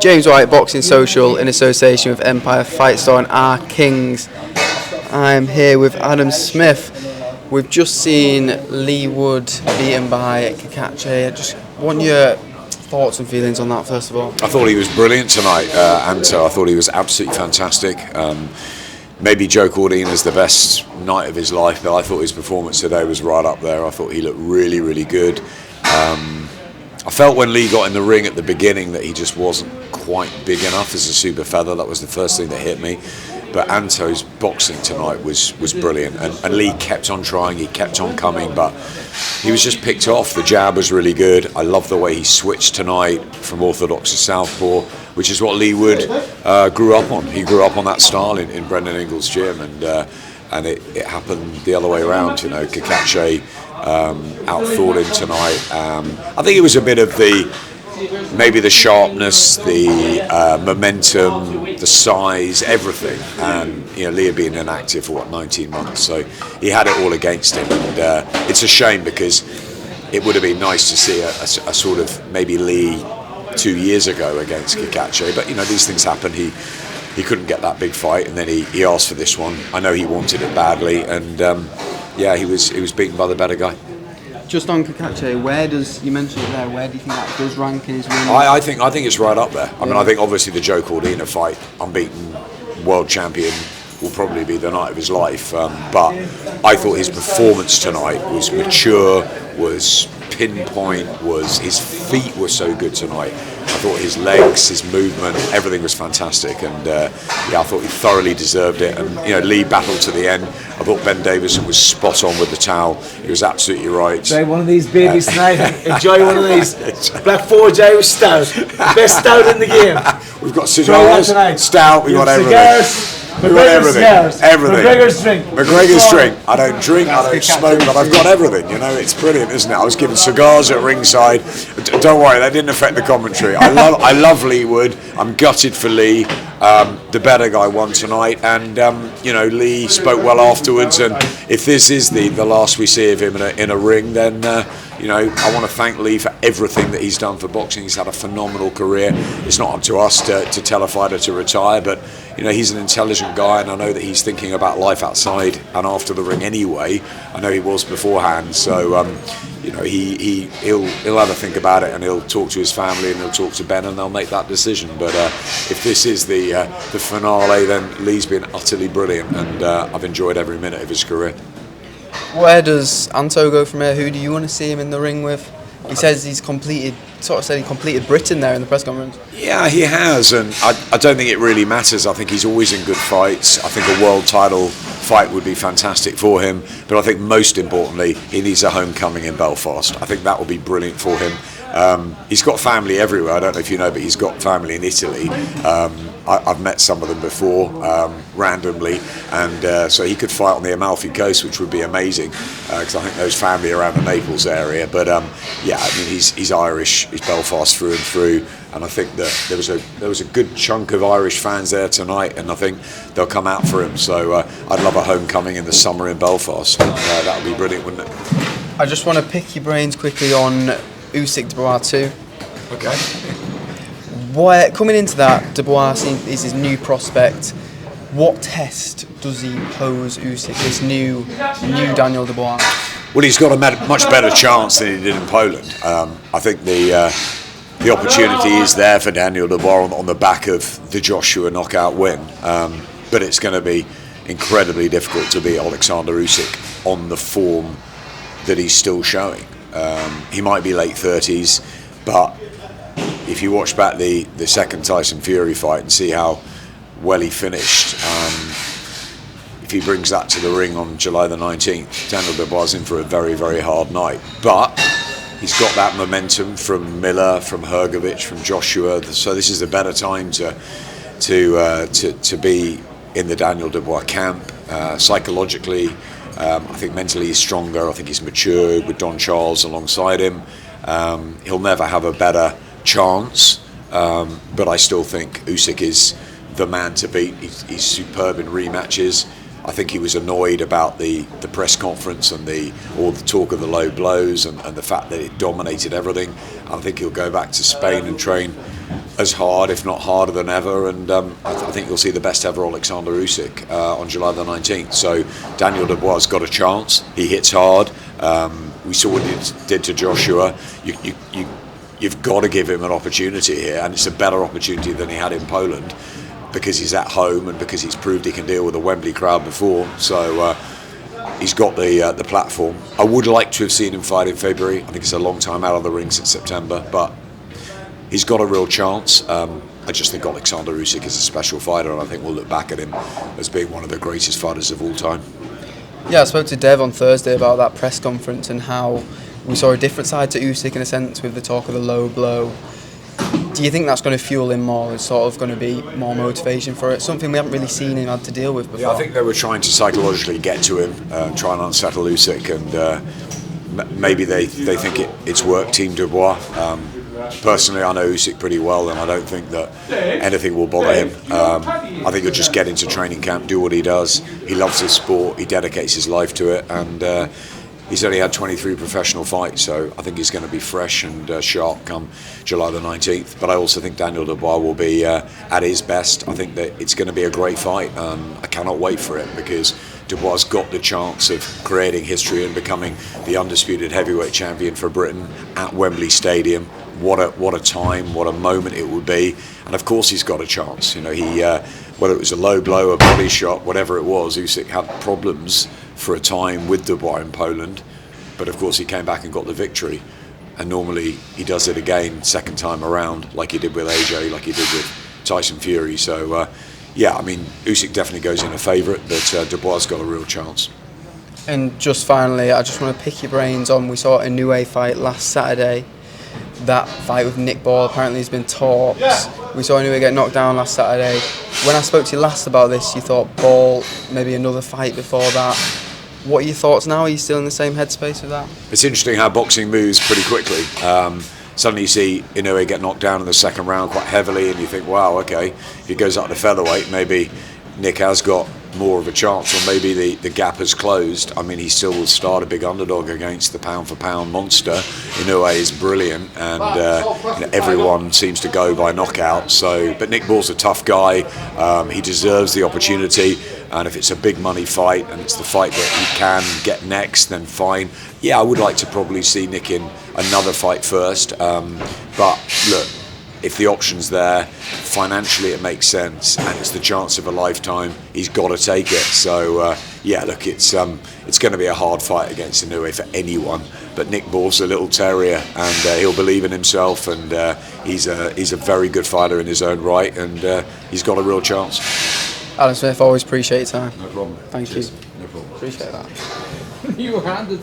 James White, Boxing Social, in association with Empire Fight Store and R Kings. I'm here with Adam Smith. We've just seen Leigh Wood beaten by Cacace. I just want your thoughts and feelings on that, first of all. I thought he was brilliant tonight, Anto. I thought he was absolutely fantastic. Maybe Joe Cordina's the best night of his life, but I thought his performance today was right up there. I thought he looked really, really good. I felt when Leigh got in the ring at the beginning that he just wasn't quite big enough as a super feather. That was the first thing that hit me. But Anto's boxing tonight was brilliant, and Leigh kept on trying, he kept on coming, but he was just picked off. The jab was really good. I love the way he switched tonight from orthodox to southpaw, which is what Leigh Wood grew up on. He grew up on that style in Brendan Ingle's gym, and it happened the other way around. You know, Cacace outthought him tonight. I think it was a bit of maybe the sharpness, the momentum, the size, everything. And you know, Leigh had been inactive for 19 months, so he had it all against him. And it's a shame because it would have been nice to see a sort of maybe Leigh 2 years ago against Cacace. But you know, these things happen. He couldn't get that big fight, and then he asked for this one. I know he wanted it badly, and yeah, he was beaten by the better guy. Just on Cacace, you mentioned it there, where do you think that does rank in his win? I think it's right up there. I mean, I think obviously the Joe Cordina fight, unbeaten world champion, will probably be the night of his life. But I thought his performance tonight was mature, was pinpoint, his feet were so good tonight. I thought his legs, his movement, everything was fantastic, and yeah, I thought he thoroughly deserved it. And you know, Leigh battled to the end. I thought Ben Davison was spot on with the towel. He was absolutely right. Try one of these babies tonight. Enjoy one of these. Black Forge Irish Stout, the best stout in the game. We've got cigars, stout. We've got everything. Cigars. We've got everything. McGregor's drink. McGregor's drink. I don't drink, I don't smoke, but I've got everything. You know, it's brilliant, isn't it? I was given cigars at ringside. Don't worry, that didn't affect the commentary. I love Leigh Wood. I'm gutted for Leigh. The better guy won tonight, and you know, Leigh spoke well afterwards. And if this is the last we see of him in a ring, then you know, I want to thank Leigh for everything that he's done for boxing. He's had a phenomenal career. It's not up to us to tell a fighter to retire, but you know, he's an intelligent guy, and I know that he's thinking about life outside and after the ring anyway. I know he was beforehand, so you know, he'll have a think about it, and he'll talk to his family, and he'll talk to Ben, and they'll make that decision. But if this is the finale, then Leigh's been utterly brilliant, and I've enjoyed every minute of his career. Where does Anto go from here? Who do you want to see him in the ring with? He says he completed Britain there in the press conference. Yeah, he has, and I don't think it really matters. I think he's always in good fights. I think a world title fight would be fantastic for him, but I think most importantly, he needs a homecoming in Belfast. I think that will be brilliant for him. He's got family everywhere. I don't know if you know, but he's got family in Italy. I've met some of them before, randomly, and so he could fight on the Amalfi Coast, which would be amazing, because I think there's family around the Naples area. But yeah, I mean, he's Irish, he's Belfast through and through, and I think that there was a good chunk of Irish fans there tonight, and I think they'll come out for him. So I'd love a homecoming in the summer in Belfast. That would be brilliant, wouldn't it? I just want to pick your brains quickly on Usyk-Dubois too. Okay. Coming into that, Dubois is his new prospect. What test does he pose Usyk, this new Daniel Dubois? Well, he's got a much better chance than he did in Poland. I think the opportunity is there for Daniel Dubois on the back of the Joshua knockout win, but it's going to be incredibly difficult to beat Alexander Usyk on the form that he's still showing. He might be late 30s, but if you watch back the second Tyson Fury fight and see how well he finished, if he brings that to the ring on July the 19th, Daniel Dubois is in for a very, very hard night. But he's got that momentum from Miller, from Hrgovic, from Joshua, so this is a better time to be in the Daniel Dubois camp. Psychologically, I think mentally he's stronger. I think he's matured with Don Charles alongside him. He'll never have a better chance, but I still think Usyk is the man to beat. He's superb in rematches. I think he was annoyed about the press conference and all the talk of the low blows and the fact that it dominated everything. I think he'll go back to Spain and train as hard, if not harder than ever, and I think you'll see the best ever Alexander Usyk on July the 19th. So Daniel Dubois has got a chance. He hits hard. We saw what he did to Joshua. You've got to give him an opportunity here, and it's a better opportunity than he had in Poland because he's at home and because he's proved he can deal with a Wembley crowd before. So he's got the platform. I would like to have seen him fight in February. I think it's a long time out of the ring since September, but he's got a real chance. I just think Alexander Usyk is a special fighter, and I think we'll look back at him as being one of the greatest fighters of all time. Yeah, I spoke to Dev on Thursday about that press conference and how we saw a different side to Usyk in a sense with the talk of the low blow. Do you think that's going to fuel him more? It's sort of going to be more motivation for it? Something we haven't really seen him had to deal with before. Yeah, I think they were trying to psychologically get to him, try and unsettle Usyk, and maybe they think it's work, Team Dubois. Personally, I know Usyk pretty well, and I don't think that anything will bother him. I think he'll just get into training camp, do what he does. He loves his sport, he dedicates his life to it, and he's only had 23 professional fights, so I think he's going to be fresh and sharp come July the 19th. But I also think Daniel Dubois will be at his best. I think that it's going to be a great fight. I cannot wait for it because Dubois got the chance of creating history and becoming the undisputed heavyweight champion for Britain at Wembley Stadium. What a time, what a moment it would be. And of course he's got a chance. You know, whether it was a low blow, a body shot, whatever it was, Usyk had problems for a time with Dubois in Poland, but of course he came back and got the victory, and normally he does it again second time around, like he did with AJ, like he did with Tyson Fury. So yeah, I mean, Usyk definitely goes in a favourite, but Dubois has got a real chance. And just finally, I just want to pick your brains on, we saw Inoue fight last Saturday. That fight with Nick Ball apparently has been talks. We saw Inoue get knocked down last Saturday. When I spoke to you last about this, you thought Ball, maybe another fight before that. What are your thoughts now? Are you still in the same headspace with that? It's interesting how boxing moves pretty quickly. Suddenly you see Inoue get knocked down in the second round quite heavily, and you think, wow, okay, if he goes up to featherweight, maybe Nick has got more of a chance, or maybe the gap has closed. I mean, he still will start a big underdog against the pound-for-pound monster. Inoue is brilliant, and everyone seems to go by knockout. So, but Nick Ball's a tough guy. He deserves the opportunity, and if it's a big money fight and it's the fight that he can get next, then fine. Yeah, I would like to probably see Nick in another fight first, but look, if the option's there, financially it makes sense, and it's the chance of a lifetime, he's got to take it. So yeah, look, it's going to be a hard fight against Inoue for anyone. But Nick Ball's a little terrier, and he'll believe in himself, and he's a very good fighter in his own right, and he's got a real chance. Adam Smith, always appreciate your time. No problem. Thank Cheers. you. No problem. Appreciate that. You handed